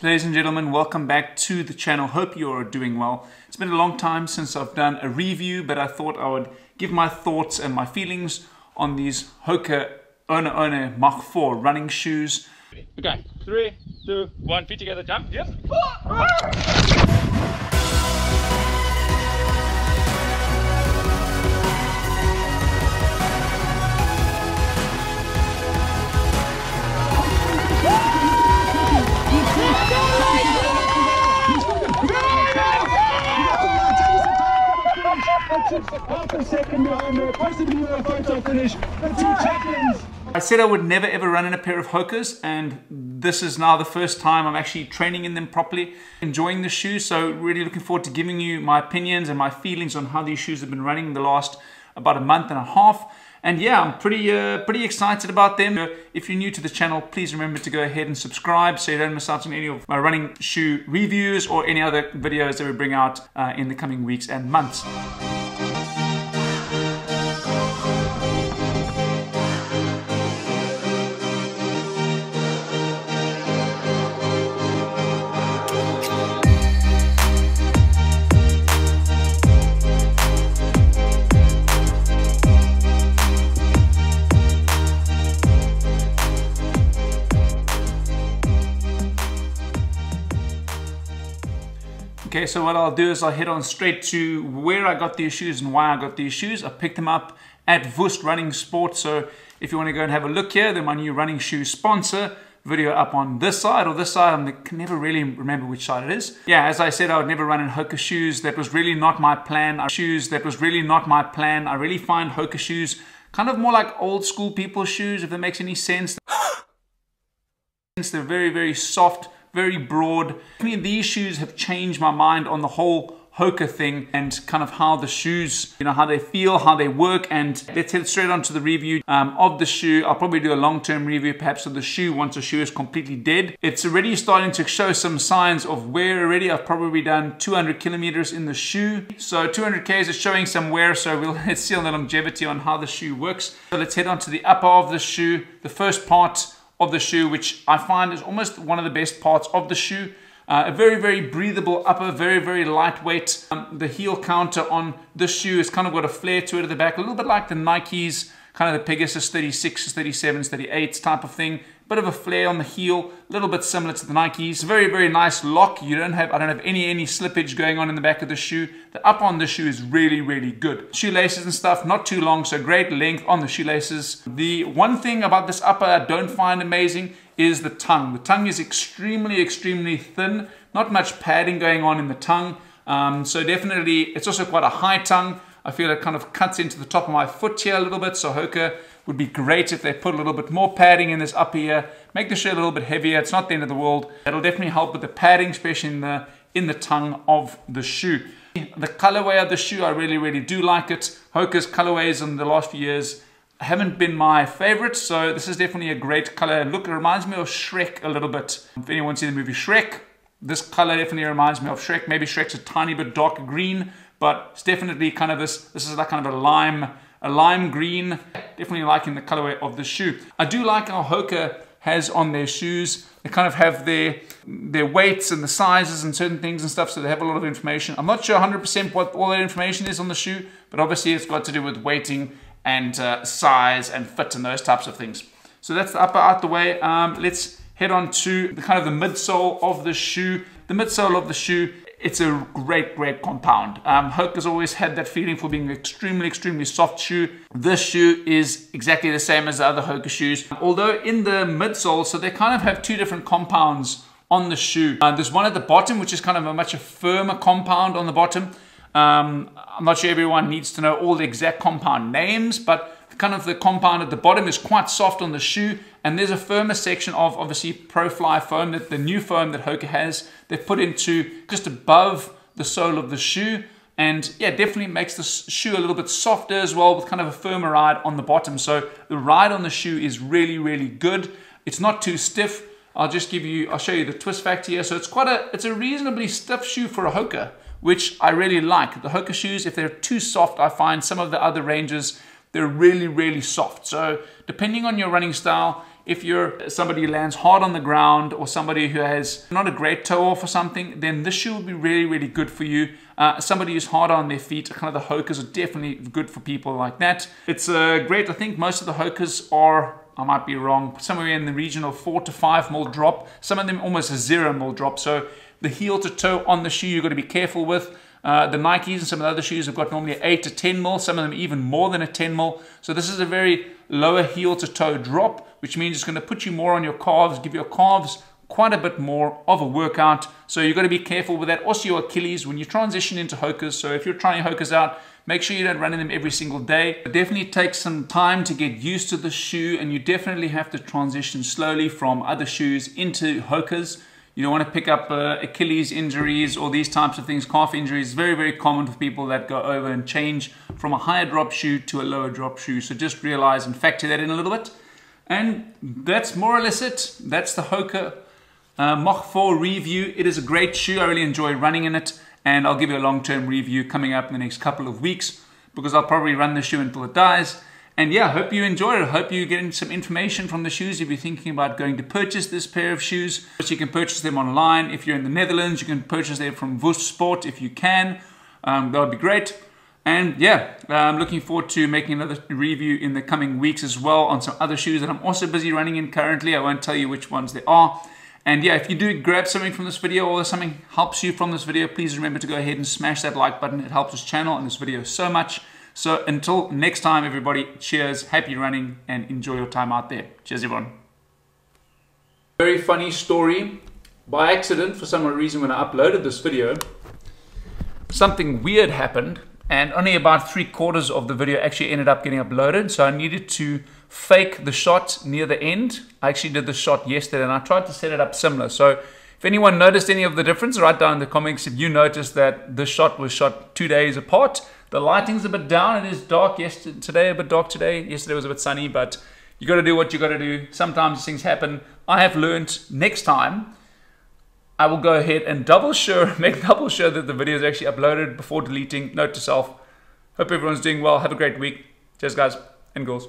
Ladies and gentlemen, welcome back to the channel. Hope you are doing well. It's been a long time since I've done a review, but I thought I would give my thoughts and my feelings on these Hoka One One Mach 4 running shoes. Okay, 3, 2, 1, feet together, jump, yes. I said I would never ever run in a pair of Hokas, and this is now the first time I'm actually training in them properly, enjoying the shoes. So really looking forward to giving you my opinions and my feelings on how these shoes have been running the last about a month and a half. And yeah, I'm pretty excited about them. If you're new to the channel, please remember to go ahead and subscribe so you don't miss out on any of my running shoe reviews or any other videos that we bring out in the coming weeks and months. Okay, so what I'll do is I'll head on straight to where I got these shoes and why I got these shoes. I picked them up at Woest Running Sport, so if you want to go and have a look here, they're my new running shoe sponsor. Video up on this side or this side, I can never really remember which side it is. Yeah, as I said, I would never run in Hoka shoes. That was really not my plan. I really find Hoka shoes kind of more like old school people's shoes, if that makes any sense. They're very, very soft, very broad. I mean, these shoes have changed my mind on the whole Hoka thing and kind of how the shoes, you know, how they feel, how they work. And let's head straight on to the review of the shoe. I'll probably do a long-term review perhaps of the shoe once the shoe is completely dead. It's already starting to show some signs of wear already. I've probably done 200 kilometers in the shoe. So 200 Ks is showing some wear, so let's see on the longevity on how the shoe works. So let's head on to the upper of the shoe, the first part of the shoe, which I find is almost one of the best parts of the shoe. A very, very breathable upper, very, very lightweight. The heel counter on this shoe has kind of got a flare to it at the back, a little bit like the Nikes, kind of the Pegasus 36s, 37s, 38s type of thing. Bit of a flare on the heel, a little bit similar to the Nikes. Very, very nice lock. I don't have any slippage going on in the back of the shoe. The upper on the shoe is really, really good. Shoelaces and stuff, not too long, so great length on the shoelaces. The one thing about this upper I don't find amazing is the tongue. The tongue is extremely, extremely thin. Not much padding going on in the tongue. So definitely, it's also quite a high tongue. I feel it kind of cuts into the top of my foot here a little bit, so Hoka would be great if they put a little bit more padding in this upper here. Make the shoe a little bit heavier. It's not the end of the world. It'll definitely help with the padding, especially in the tongue of the shoe. The colorway of the shoe, I really, really do like it. Hoka's colorways in the last few years haven't been my favorite, so this is definitely a great color. Look, it reminds me of Shrek a little bit. If anyone's seen the movie Shrek, this color definitely reminds me of Shrek. Maybe Shrek's a tiny bit darker green, but it's definitely kind of this is like kind of a lime green. Definitely liking the colorway of the shoe. I do like how Hoka has on their shoes. They kind of have their weights and the sizes and certain things and stuff, so they have a lot of information. I'm not sure 100% what all that information is on the shoe, but obviously it's got to do with weighting and size and fit and those types of things. So that's the upper out the way. Let's head on to the kind of the midsole of the shoe. The midsole of the shoe, it's a great, great compound. Hoka's always had that feeling for being an extremely, extremely soft shoe. This shoe is exactly the same as the other Hoka shoes. Although in the midsole, so they kind of have two different compounds on the shoe. There's one at the bottom, which is kind of a much firmer compound on the bottom. I'm not sure everyone needs to know all the exact compound names, but kind of the compound at the bottom is quite soft on the shoe, and there's a firmer section of obviously ProFly foam, that the new foam that Hoka has, they've put into just above the sole of the shoe, and yeah, definitely makes the shoe a little bit softer as well, with kind of a firmer ride on the bottom. So the ride on the shoe is really, really good. It's not too stiff. I'll show you the twist factor here. So it's a reasonably stiff shoe for a Hoka, which I really like. The Hoka shoes, if they're too soft, I find some of the other ranges, they're really, really soft. So depending on your running style, If you're somebody who lands hard on the ground or somebody who has not a great toe off or something, then this shoe will be really, really good for you. Somebody who's hard on their feet, kind of the Hokas are definitely good for people like that. It's great. I think most of the Hokas are, I might be wrong, somewhere in the region of 4 to 5 mil drop. Some of them almost a 0 mil drop. So the heel to toe on the shoe you've got to be careful with. The Nikes and some of the other shoes have got normally 8 to 10 mil, some of them even more than a 10 mil. So this is a very lower heel to toe drop, which means it's going to put you more on your calves, give your calves quite a bit more of a workout. So you've got to be careful with that. Also your Achilles when you transition into Hokas. So if you're trying Hokas out, make sure you don't run in them every single day. It definitely takes some time to get used to the shoe, and you definitely have to transition slowly from other shoes into Hokas. You don't want to pick up Achilles injuries or these types of things, calf injuries. Very, very common for people that go over and change from a higher drop shoe to a lower drop shoe. So just realize and factor that in a little bit. And that's more or less it. That's the Hoka Mach 4 review. It is a great shoe. I really enjoy running in it. And I'll give you a long-term review coming up in the next couple of weeks because I'll probably run the shoe until it dies. And yeah, I hope you enjoyed it. I hope you're getting some information from the shoes if you're thinking about going to purchase this pair of shoes. You can purchase them online. If you're in the Netherlands, you can purchase them from Woest Sport if you can. That would be great. And yeah, I'm looking forward to making another review in the coming weeks as well on some other shoes that I'm also busy running in currently. I won't tell you which ones they are. And yeah, if you do grab something from this video or something helps you from this video, please remember to go ahead and smash that like button. It helps this channel and this video so much. So until next time, everybody, cheers, happy running, and enjoy your time out there. Cheers, everyone. Very funny story. By accident, for some reason, when I uploaded this video, something weird happened, and only about 3/4 of the video actually ended up getting uploaded. So I needed to fake the shot near the end. I actually did the shot yesterday, and I tried to set it up similar. So if anyone noticed any of the difference, write down in the comments if you noticed that the shot was shot 2 days apart. The lighting's a bit down. It is dark today, a bit dark today. Yesterday was a bit sunny, but you got to do what you got to do. Sometimes things happen. I have learned next time I will go ahead and make double sure that the video is actually uploaded before deleting. Note to self. Hope everyone's doing well. Have a great week. Cheers, guys and girls.